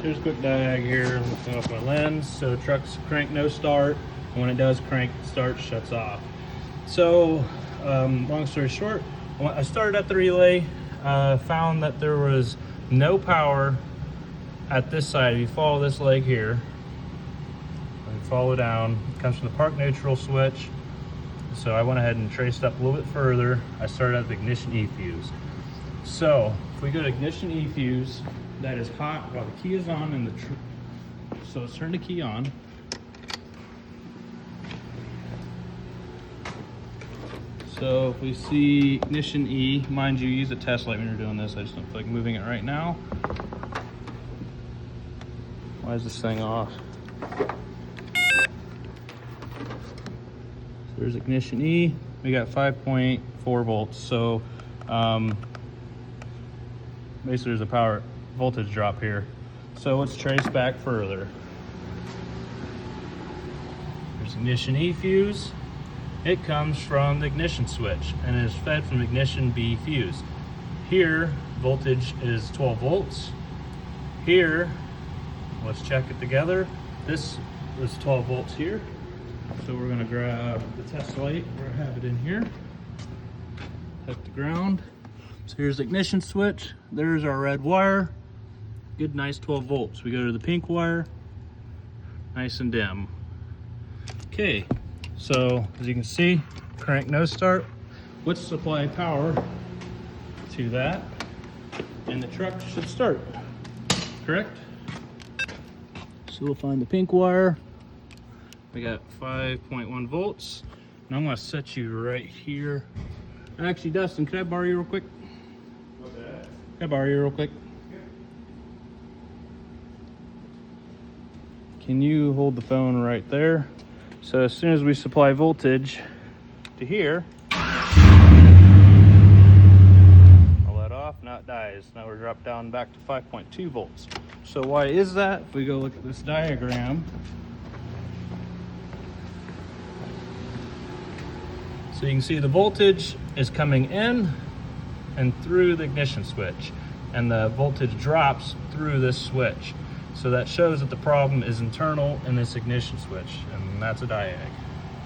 here's a quick diag here. I'm looking off my lens. So truck's crank no start. And when it does crank start, shuts off. So long story short, I started at the relay, found that there was no power at this side. If you follow this leg here, and follow down, it comes from the park neutral switch. So I went ahead and traced up a little bit further. I started at the ignition E fuse. So if we go to ignition E fuse, that is hot while the key is on in the so let's turn the key on. So if we see ignition E, mind you, use a test light when you're doing this. I just don't feel like moving it right now. Why is this thing off? There's ignition E. We got 5.4 volts. So basically there's a power voltage drop here. So let's trace back further. There's ignition E fuse. It comes from the ignition switch and is fed from ignition B fuse. Here, voltage is 12 volts. Here, let's check it together. This is 12 volts here. So we're gonna grab the test light, I have it in here. Hit the ground. So here's the ignition switch. There's our red wire. Good, nice 12 volts. We go to the pink wire, nice and dim. Okay, so as you can see, crank no start. Let's supply power to that, and the truck should start, correct? So we'll find the pink wire. We got 5.1 volts. And I'm gonna set you right here. Actually, Dustin, can I borrow you real quick? What's that? Can I borrow you real quick? Can you hold the phone right there? So as soon as we supply voltage to here, I'll let off, now it dies. Now we're dropped down back to 5.2 volts. So why is that? If we go look at this diagram, so you can see the voltage is coming in and through the ignition switch, and the voltage drops through this switch. So that shows that the problem is internal in this ignition switch, and that's a diag.